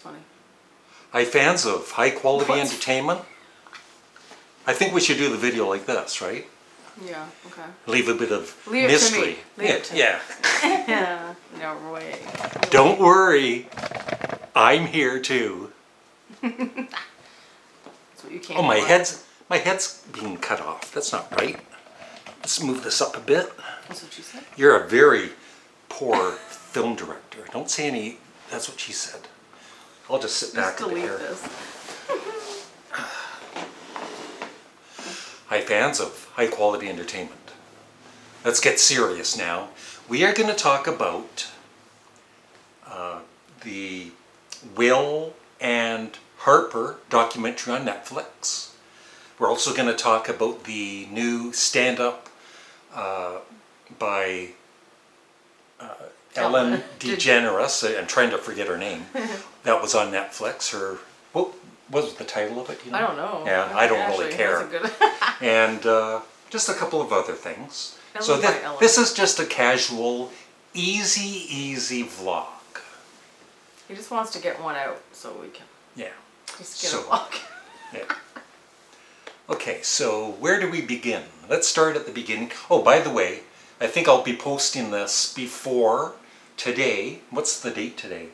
Funny. Hi fans of high quality entertainment. I think we should do the video like this, right? Yeah, okay. Leave a bit of Leave mystery. It to me. Yeah. Yeah. No way. Don't worry. I'm here too. That's what you can't Oh, my do. head's being cut off. That's not right. Let's move this up a bit. That's what you said? You're a very poor film director. Don't say any, that's what she said. I'll just sit back Just a bit delete here. this. Hi fans of high quality entertainment. Let's get serious now. We are going to talk about the Will and Harper documentary on Netflix. We're also going to talk about the new stand-up by Ellen Degeneres. I'm trying to forget her name. That was on Netflix. What was the title of it? You know? I don't know. Yeah, I don't really care. That's a good And just a couple of other things. So Ellen. this is just a casual, easy vlog. He just wants to get one out so we can Yeah. just get So- a vlog. Yeah. Okay, so where do we begin? Let's start at the beginning. Oh, by the way, I think I'll be posting this before today. What's the date today?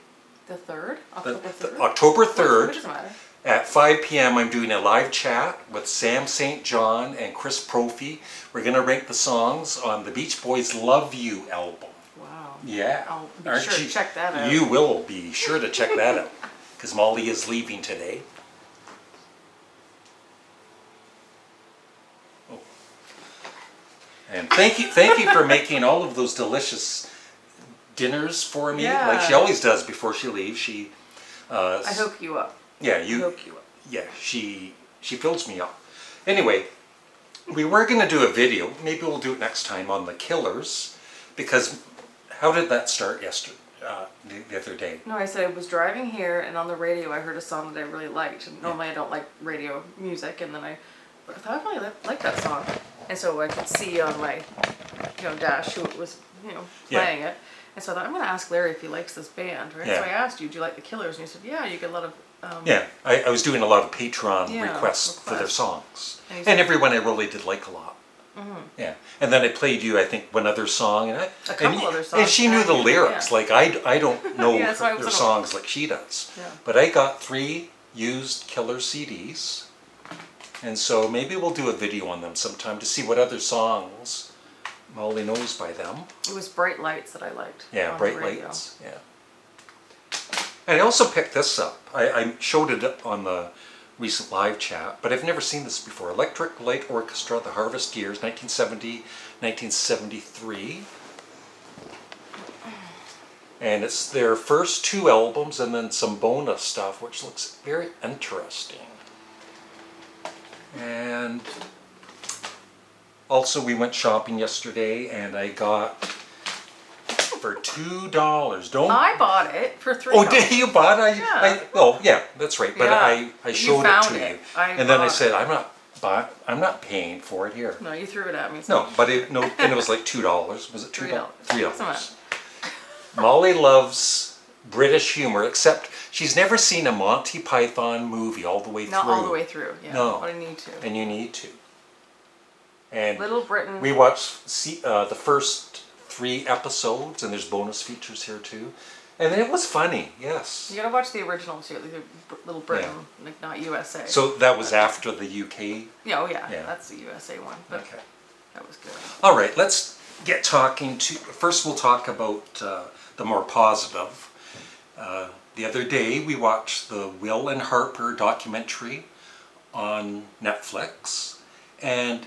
The 3rd? The- October 3rd? October It 3rd. doesn't matter. At 5 p.m. I'm doing a live chat with Sam St. John and Chris Prophy. We're going to rank the songs on the Beach Boys' Love You album. Wow. Yeah. I'll be Aren't sure to you- check that out. You will be sure to check that out because Molly is leaving today. Oh. And thank you for making all of those delicious dinners for me, like she Yeah. always does before she leaves. She I hook you up. yeah, I you hook you up. yeah, she fills me up. Anyway, we were going to do a video. Maybe we'll do it next time on the Killers, because how did that start yesterday? The other day. No, I said I was driving here and on the radio I heard a song that I really liked. And normally I don't like radio music, and then I thought I really liked that song. And so I could see on my dash who was playing it. And so I thought, I'm going to ask Larry if he likes this band, right? Yeah. So I asked you, do you like the Killers? And you said, yeah, you get a lot of... Yeah, I was doing a lot of Patreon Yeah, requests for their requests. songs, And he and said- everyone I really did like a lot. Yeah, and then I played you, I think, one other song, and couple other and songs, she knew yeah, the yeah. lyrics. Like I don't know Yeah, so I their was songs like she does. Yeah. But I got 3 used Killer CDs, and so maybe we'll do a video on them sometime to see what other songs Molly knows by them. It was Bright Lights that I liked. Yeah, on Bright the radio. Lights. Yeah. And I also picked this up. I showed it up on the recent live chat, but I've never seen this before. Electric Light Orchestra, The Harvest Years, 1970, 1973. And it's their first 2 albums and then some bonus stuff, which looks very interesting. And also we went shopping yesterday and I got for $2. Don't I bought it for $3. Oh, did you bought it? Yeah. Oh, yeah, that's right. But Yeah. I You showed it found to it. you, I and then I bought said, I'm not paying for it here. No, you threw it at me. No, but and it was like $2. Was it $2? $3. $3. Molly loves British humor, except she's never seen a Monty Python movie all the way Not through. all the way through. Yeah, No. but I need to. And you need to. And Little Britain. we watched the first 3 episodes, and there's bonus features here too. And it was funny, yes. You gotta watch the original too, the Little Britain, like not USA. So that was after the UK. yeah, oh yeah, Yeah. that's the USA one. But Okay. that was good. All right, let's get talking to. First, we'll talk about the more positive. The other day, we watched the Will and Harper documentary on Netflix, and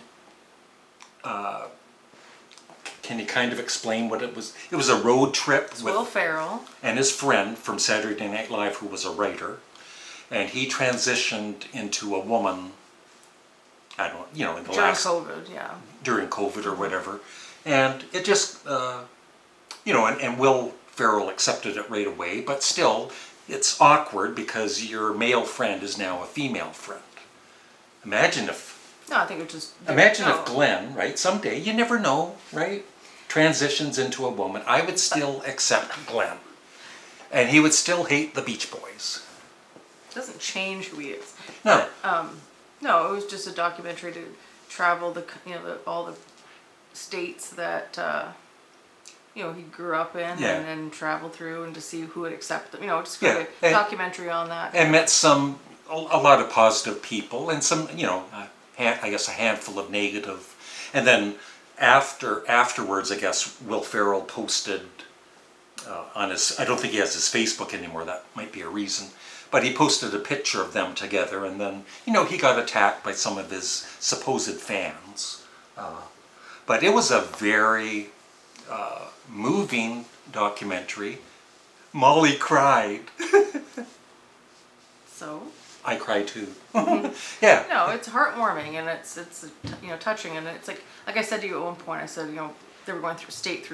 can you kind of explain what it was? It was a road trip with Will Ferrell. and his friend from Saturday Night Live, who was a writer, and he transitioned into a woman. I don't, in the During last COVID, yeah. during COVID or whatever, and it just, and Will Ferrell accepted it right away, but still, it's awkward because your male friend is now a female friend. Imagine if Glenn, right, someday, you never know, right, transitions into a woman. I would still accept Glenn, and he would still hate the Beach Boys. doesn't change who he is. No. But, no, it was just a documentary to travel all the states that he grew up in Yeah. and travel through and to see who would accept them. Just Yeah, a documentary on that. And met a lot of positive people and some, I guess a handful of negative. And then afterwards, I guess Will Ferrell posted on his, I don't think he has his Facebook anymore, that might be a reason, but he posted a picture of them together, and then, he got attacked by some of his supposed fans. But it was a very moving documentary. Molly cried. So? I cried too. Yeah. No, it's heartwarming and it's touching, and it's like I said to you at one point, I said, they were going through state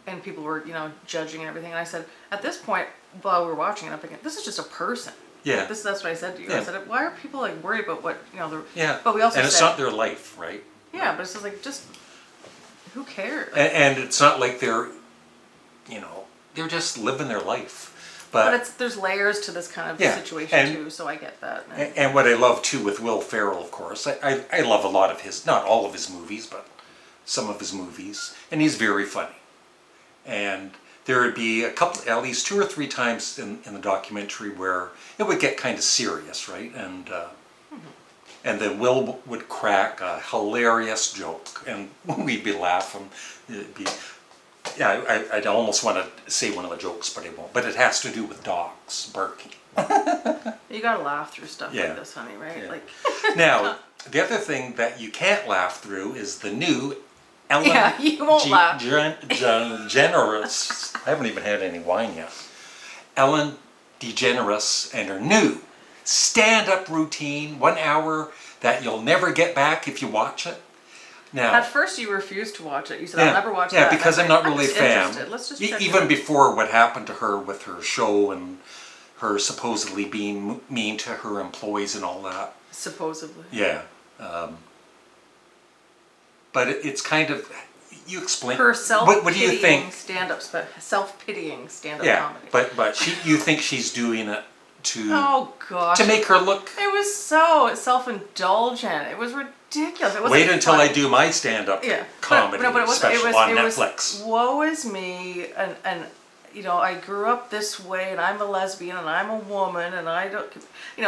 and people were, judging and everything, and I said, at this point, while we were watching it, I'm thinking, this is just a person. Yeah. That's what I said to you. Yeah. I said, why are people worried about what, Yeah. But we also and it's said, not their life, right? Yeah, but it's just just, who cares? And it's not like they're just living their life. But there's layers to this kind of situation too, so I get that. And what I love too with Will Ferrell, of course, I love a lot of his, not all of his movies, but some of his movies, and he's very funny. And there would be at least 2 or 3 times in the documentary where it would get kind of serious, right? And then Will would crack a hilarious joke, and we'd be laughing. It'd be, I'd almost want to say one of the jokes, but I won't. But it has to do with dogs barking. You gotta laugh through stuff Yeah. like this, honey, right? Yeah. Now, the other thing that you can't laugh through is the new Ellen you won't laugh. Degeneres. I haven't even had any wine yet. Ellen DeGeneres and her new stand-up routine, 1 hour that you'll never get back if you watch it. Now, At first you refused to watch it. You said, I'll never watch that. Yeah, because I'm not really a fan. Interested. Let's just check Even it. before what happened to her with her show and her supposedly being mean to her employees and all that. Supposedly. Yeah. But it's kind of, you explain. Her what do you self-pitying think? stand-up, self-pitying stand-up Yeah, comedy. but you think she's doing it Oh gosh. to make her look. It was so self-indulgent. It was ridiculous. It wasn't Wait until funny. I do my stand-up Yeah. comedy But it wasn't. special on Netflix. Woe is me, and I grew up this way, and I'm a lesbian, and I'm a woman, and I don't, and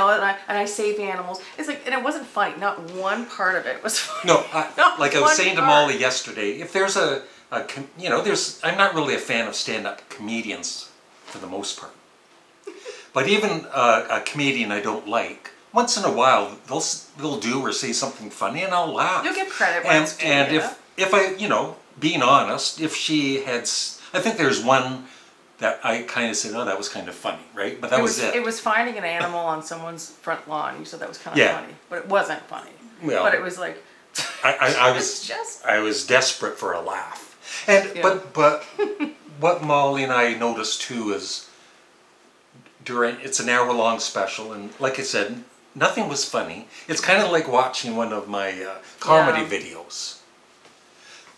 I save animals. It's like, and it wasn't funny. Not one part of it was funny. No, Not like I was one saying to part. Molly yesterday, if there's I'm not really a fan of stand-up comedians for the most part. But even a comedian I don't like, once in a while they'll do or say something funny and I'll laugh. You'll get credit when it's due, and yeah. if I, being honest, if she had, I think there's one that I kind of said, oh, that was kind of funny, right? But that was it. It was finding an animal on someone's front lawn. You said that was kind of Yeah. funny, but it wasn't funny. Well, but it was like, I it's just. I was desperate for a laugh. And Yeah. but what Molly and I noticed too is it's an hour-long special, and like I said, nothing was funny. It's kind of like watching one of my comedy videos.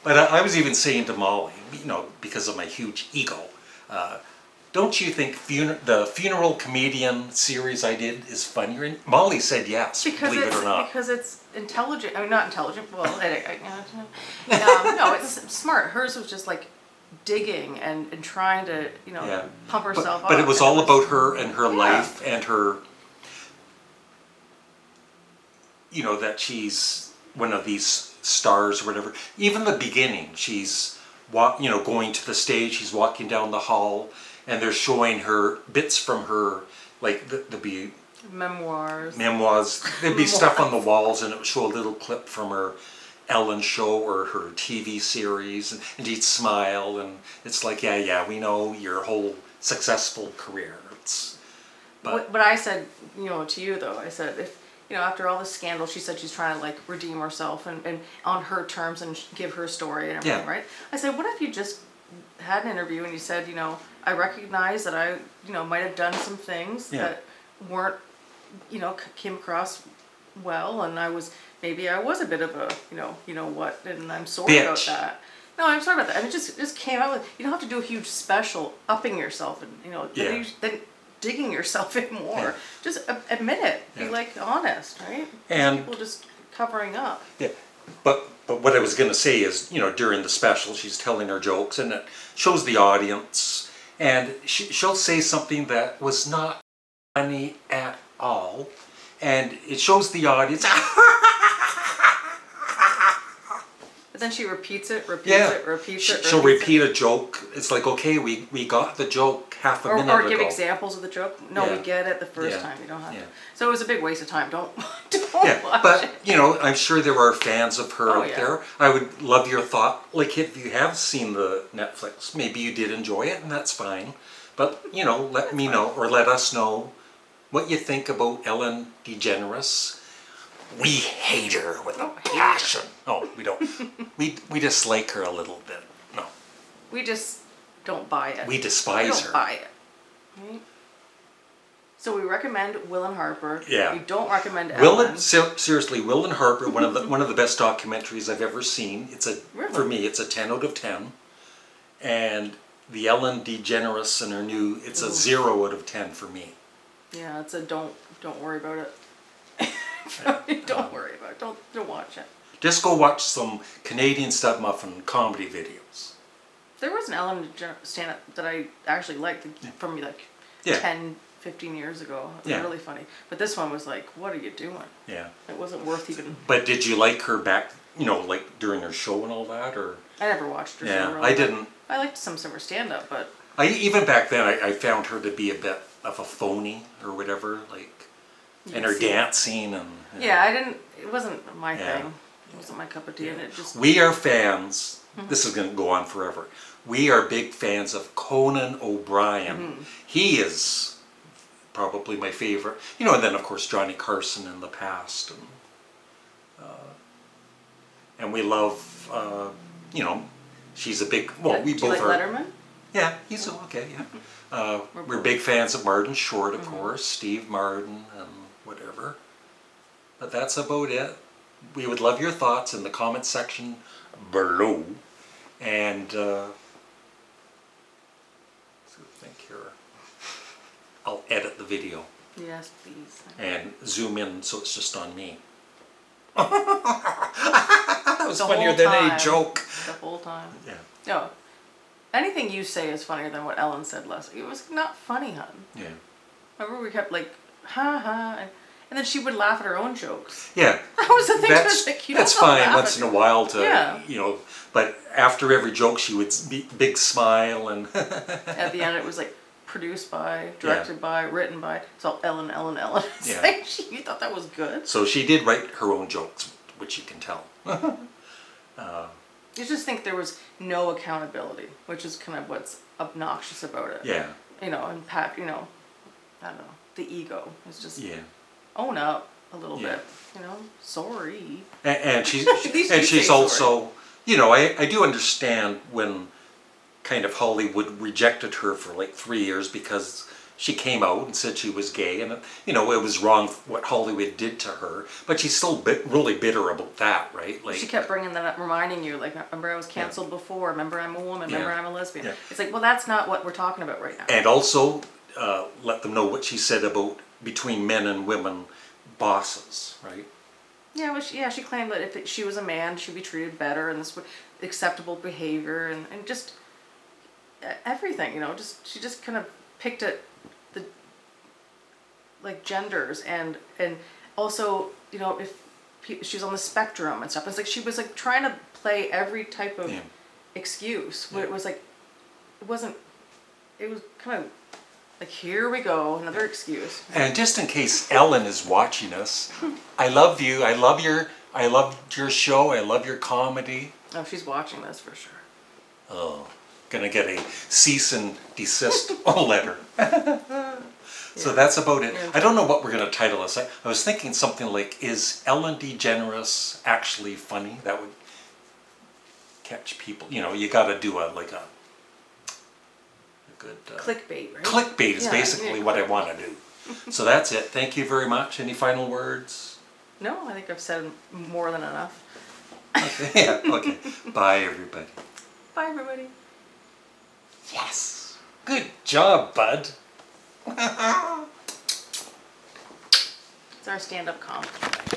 But I was even saying to Molly, because of my huge ego, don't you think the funeral comedian series I did is funnier? And Molly said yes, believe it or not. Because it's intelligent. I mean, not intelligent. Well, no, it's smart. Hers was just like digging and trying to, pump herself up. But it was all about her and her life and her, that she's one of these stars or whatever. Even the beginning, she's going to the stage, she's walking down the hall, and they're showing her bits from her, like there'd be memoirs. There'd be stuff on the walls, and it would show a little clip from her Ellen show or her TV series, and he'd smile, and it's like, yeah, we know your whole successful career. But I said, to you though, I said, if, after all this scandal, she said she's trying to redeem herself and on her terms and give her story and everything, right? I said, what if you just had an interview and you said, I recognize that I, might have done some things that weren't, came across well, and maybe I was a bit of a, what, and I'm sorry about that. No, I'm sorry about that. And it just came out with, you don't have to do a huge special upping yourself, and, then digging yourself in more. Yeah. Just admit it. Be Yeah. like honest, right? And- people just covering up. Yeah, but what I was going to say is, during the special, she's telling her jokes, and it shows the audience, and she'll say something that was not funny at all, and it shows the audience. But then she repeats it, Yeah, repeats she'll repeat a joke. It's like, okay, we got the joke half a minute ago. Or give examples of the joke. No, Yeah. we get it the first Yeah. time. You don't have Yeah. to. So it was a big waste of time. Don't Yeah, watch but it. I'm sure there are fans of her Oh, out yeah. there. I would love your thought. Like, if you have seen the Netflix, maybe you did enjoy it, and that's fine. But let me know, or let us know what you think about Ellen DeGeneres. We hate her with a passion. Oh, we don't. we dislike her a little bit. No, We just don't buy it. we despise We don't her. buy it. Right? So we recommend Will and Harper. Yeah. We don't recommend Will Ellen. and seriously, Will and Harper, one of the best documentaries I've ever seen. Really? For me, it's a 10 out of 10. And the Ellen DeGeneres and her new, it's a 0 out of 10 for me. Yeah, it's a don't worry about it. Don't worry about it. Don't watch it. Just go watch some Canadian Studmuffin comedy videos. There was an Ellen stand-up that I actually liked from like Yeah. 10, 15 years ago. It was Yeah. really funny. But this one was like, what are you doing? Yeah. It wasn't worth even... But did you like her back, like during her show and all that, or? I never watched her. Yeah, show really, I but didn't. I liked some of her stand-up, but... Even back then, I found her to be a bit of a phony or whatever, like, and her see. dancing and. Yeah, I didn't... It wasn't my Yeah. thing. It wasn't my cup of tea, and it just... We are fans. This is going to go on forever. We are big fans of Conan O'Brien. He is probably my favorite. And then of course Johnny Carson in the past, and we love. She's a big. Well, we Do you both like are. Letterman? Yeah, he's okay. Yeah, we're big fans of Martin Short, of course, Steve Martin, and whatever. But that's about it. We would love your thoughts in the comment section below. And let's think here. I'll edit the video Yes, please. and zoom in so it's just on me. That was The funnier whole than time. any joke. The whole time. Yeah. No. Anything you say is funnier than what Ellen said last week. It was not funny, hun. Yeah. Remember we kept like, ha ha, and then she would laugh at her own jokes. Yeah. That was the thing. That's, Like, you that's don't laugh fine at once in a your- while to, Yeah. but after every joke she would be big smile and At the end, it was like produced by, directed by, written by. It's all Ellen. It's Yeah. like you thought that was good. so she did write her own jokes, which you can tell. You just think there was no accountability, which is kind of what's obnoxious about it. Yeah. And Pat, I don't know, the ego is just Yeah. own up a little Yeah. bit. Sorry. And she's At least and you she's say also, I do understand when kind of Hollywood rejected her for like 3 years because she came out and said she was gay, and it was wrong what Hollywood did to her, but she's still really bitter about that, right? Like She kept bringing that up, reminding you, like, remember I was canceled before, remember I'm a woman, remember Yeah. I'm a lesbian. Yeah. It's like, well, that's not what we're talking about right now. and also let them know what she said about between men and women bosses, right? Yeah, well, she claimed that if she was a man, she'd be treated better, and this was acceptable behavior, and just everything, she just kind of picked at the, like, genders, and also, if she's on the spectrum and stuff, it's like she was, like, trying to play every type of Yeah. excuse, where it was, like, it was kind of, like, here we go, another excuse. And just in case Ellen is watching us, I love you. I loved your show. I love your comedy. Oh, she's watching this for sure. Oh, gonna get a cease and desist letter. So that's about it. Yeah. I don't know what we're gonna title this. I was thinking something like, "Is Ellen DeGeneres actually funny?" That would catch people. You got to do a good Clickbait, right? clickbait is Yeah, basically yeah. what I want to do. So that's it. Thank you very much. Any final words? No, I think I've said more than enough. Okay. Yeah. Okay. Bye, everybody. Bye, everybody. Yes. Good job, bud. It's our stand-up comedy.